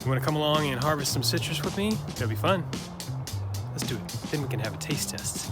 You want to come along and harvest some citrus with me? That'll be fun. Let's do it. Then we can have a taste test.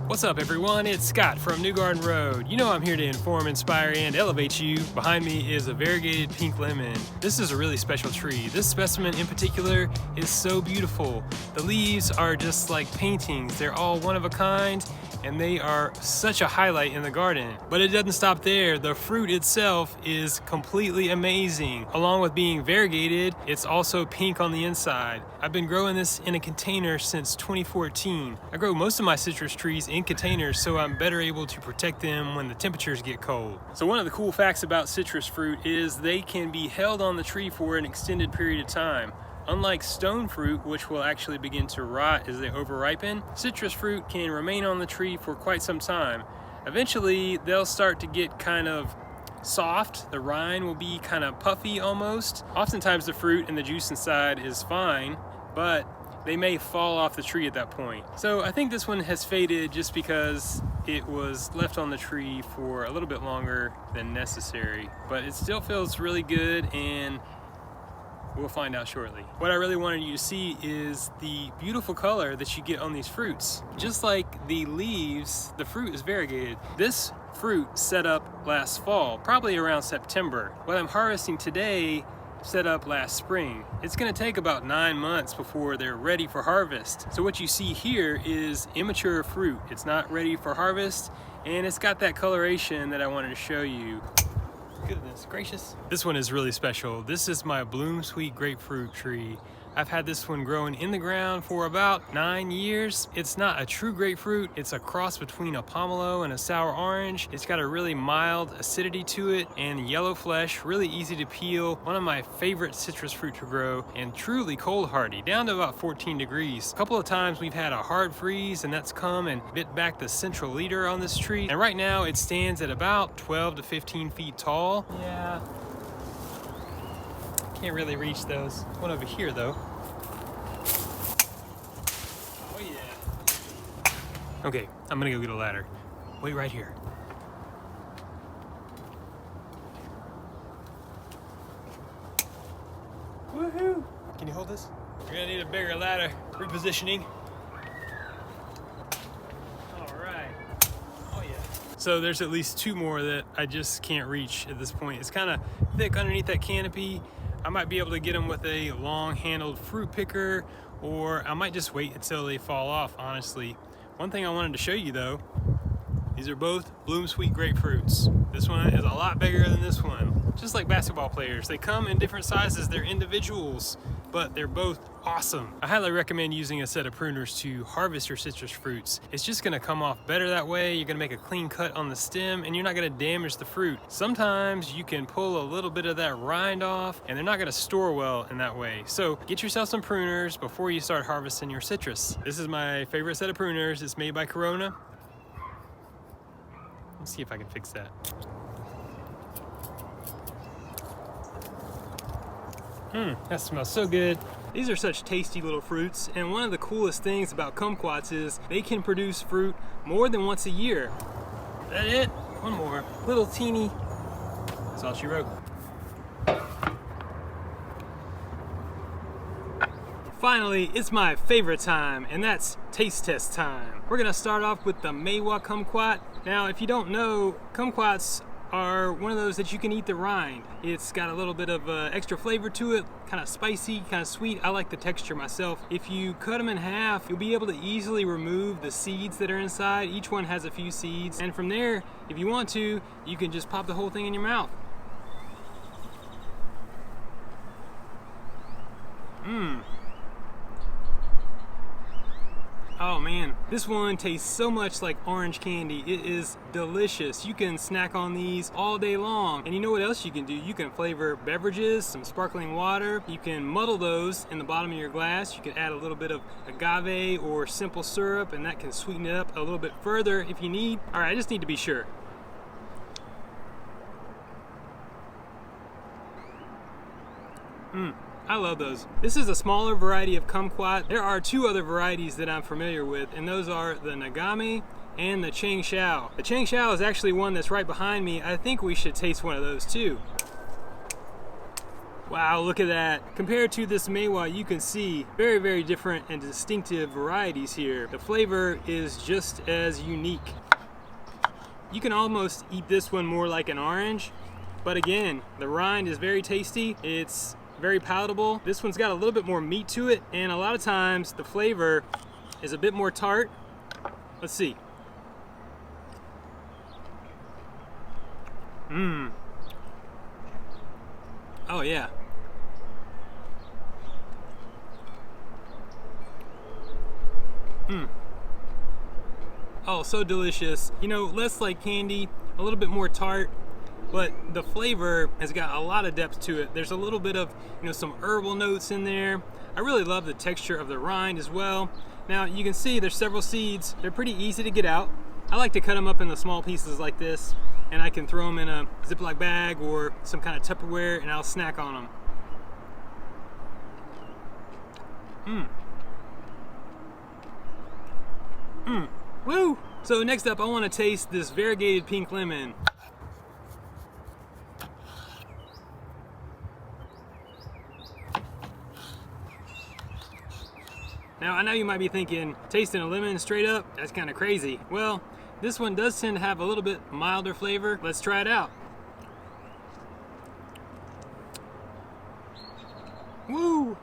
What's up everyone, it's Scott from New Garden Road. You know I'm here to inform, inspire, and elevate you. Behind me is a variegated pink lemon. This is a really special tree. This specimen in particular is so beautiful. The leaves are just like paintings. They're all one of a kind, and they are such a highlight in the garden. But it doesn't stop there. The fruit itself is completely amazing. Along with being variegated, it's also pink on the inside. I've been growing this in a container since 2014. I grow most of my citrus trees in containers so I'm better able to protect them when the temperatures get cold. So one of the cool facts about citrus fruit is they can be held on the tree for an extended period of time. Unlike stone fruit, which will actually begin to rot as they overripen, citrus fruit can remain on the tree for quite some time. Eventually, they'll start to get kind of soft. The rind will be kind of puffy almost. Oftentimes the fruit and the juice inside is fine, but they may fall off the tree at that point. So I think this one has faded just because it was left on the tree for a little bit longer than necessary. But it still feels really good, and we'll find out shortly. What I really wanted you to see is the beautiful color that you get on these fruits. Just like the leaves, the fruit is variegated. This fruit set up last fall, probably around September. What I'm harvesting today set up last spring. It's gonna take about 9 months before they're ready for harvest. So what you see here is immature fruit. It's not ready for harvest, and it's got that coloration that I wanted to show you. Goodness gracious. This one is really special. This is my bloomsweet grapefruit tree. I've had this one growing in the ground for about 9 years. It's not a true grapefruit. It's a cross between a pomelo and a sour orange. It's got a really mild acidity to it and yellow flesh, really easy to peel. One of my favorite citrus fruit to grow, and truly cold hardy, down to about 14 degrees. A couple of times we've had a hard freeze, and that's come and bit back the central leader on this tree. And right now it stands at about 12 to 15 feet tall. Yeah. Can't really reach those. One over here though. Oh yeah. Okay, I'm gonna go get a ladder. Wait right here. Woohoo! Can you hold this? You're gonna need a bigger ladder. Repositioning. Alright. Oh yeah. So there's at least 2 more that I just can't reach at this point. It's kind of thick underneath that canopy. I might be able to get them with a long-handled fruit picker, or I might just wait until they fall off, honestly. One thing I wanted to show you though, these are both bloomsweet grapefruits. This one is a lot bigger than this one. Just like basketball players, they come in different sizes, they're individuals, but they're both awesome. I highly recommend using a set of pruners to harvest your citrus fruits. It's just gonna come off better that way. You're gonna make a clean cut on the stem, and you're not gonna damage the fruit. Sometimes you can pull a little bit of that rind off, and they're not gonna store well in that way. So get yourself some pruners before you start harvesting your citrus. This is my favorite set of pruners. It's made by Corona. Let's see if I can fix that. That smells so good. These are such tasty little fruits, and one of the coolest things about kumquats is they can produce fruit more than once a year. Is that it? One more. Little teeny. That's all she wrote. Finally, it's my favorite time, and that's taste test time. We're gonna start off with the meiwa kumquat. Now, if you don't know, kumquats are one of those that you can eat the rind. It's got a little bit of extra flavor to it, kind of spicy, kind of sweet. I like the texture myself. If you cut them in half, you'll be able to easily remove the seeds that are inside. Each one has a few seeds, and from there, if you want to, you can just pop the whole thing in your mouth. Oh man, this one tastes so much like orange candy. It is delicious. You can snack on these all day long. And you know what else you can do? You can flavor beverages, some sparkling water. You can muddle those in the bottom of your glass. You can add a little bit of agave or simple syrup, and that can sweeten it up a little bit further if you need. All right, I just need to be sure. I love those. This is a smaller variety of kumquat. There are 2 other varieties that I'm familiar with, and those are the nagame and the chang shou. The chang shou is actually one that's right behind me. I think we should taste one of those too. Wow, look at that. Compared to this meiwa, you can see very, very different and distinctive varieties here. The flavor is just as unique. You can almost eat this one more like an orange, but again, the rind is very tasty. It's very palatable. This one's got a little bit more meat to it, and a lot of times the flavor is a bit more tart. Let's see. Oh yeah. Oh, so delicious. You know, less like candy, a little bit more tart, but the flavor has got a lot of depth to it. There's a little bit of, you know, some herbal notes in there. I really love the texture of the rind as well. Now, you can see there's several seeds. They're pretty easy to get out. I like to cut them up into small pieces like this, and I can throw them in a Ziploc bag or some kind of Tupperware, and I'll snack on them. Woo! So next up, I want to taste this variegated pink lemon. Now, I know you might be thinking, tasting a lemon straight up, that's kind of crazy. Well, this one does tend to have a little bit milder flavor. Let's try it out. Woo!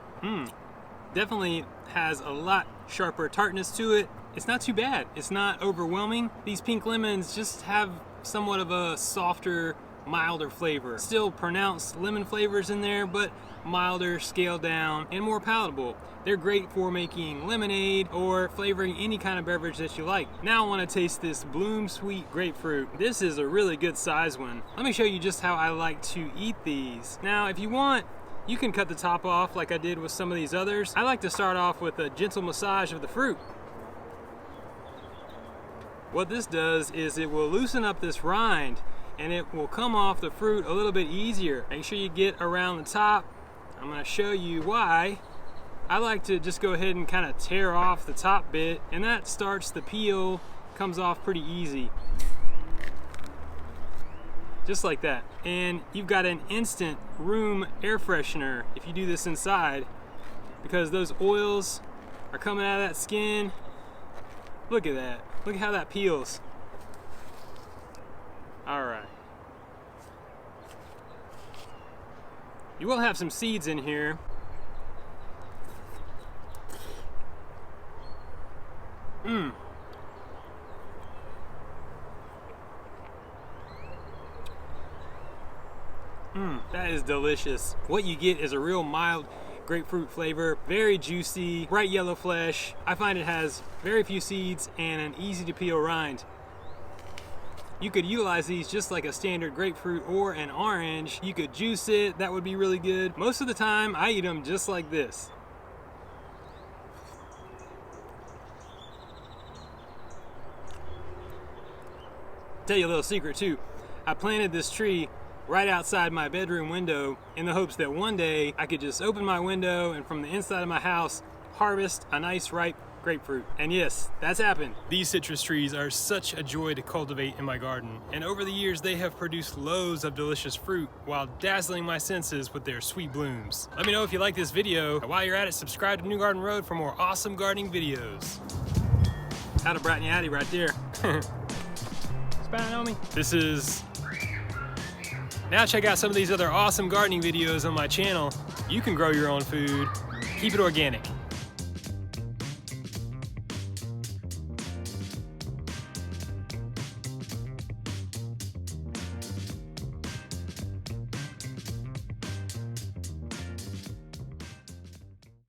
Definitely has a lot sharper tartness to it. It's not too bad. It's not overwhelming. These pink lemons just have somewhat of a softer, milder flavor. Still pronounced lemon flavors in there, but milder, scaled down, and more palatable. They're great for making lemonade or flavoring any kind of beverage that you like. Now I want to taste this bloomsweet grapefruit. This is a really good size one. Let me show you just how I like to eat these. Now, if you want, you can cut the top off like I did with some of these others. I like to start off with a gentle massage of the fruit. What this does is it will loosen up this rind and it will come off the fruit a little bit easier. Make sure you get around the top. I'm going to show you why. I like to just go ahead and kind of tear off the top bit, and that starts the peel, comes off pretty easy. Just like that. And you've got an instant room air freshener if you do this inside, because those oils are coming out of that skin. Look at that. Look at how that peels. All right. You will have some seeds in here. That is delicious. What you get is a real mild grapefruit flavor, very juicy, bright yellow flesh. I find it has very few seeds and an easy to peel rind. You could utilize these just like a standard grapefruit or an orange. You could juice it, that would be really good. Most of the time, I eat them just like this. Tell you a little secret too. I planted this tree right outside my bedroom window in the hopes that one day I could just open my window and from the inside of my house harvest a nice ripe grapefruit. And yes, that's happened. These citrus trees are such a joy to cultivate in my garden, and over the years they have produced loads of delicious fruit while dazzling my senses with their sweet blooms. Let me know if you like this video, and while you're at it, subscribe to New Garden Road for more awesome gardening videos. How'd a bratty howdy right there. Spying on me? This is... Now check out some of these other awesome gardening videos on my channel. You can grow your own food. Keep it organic.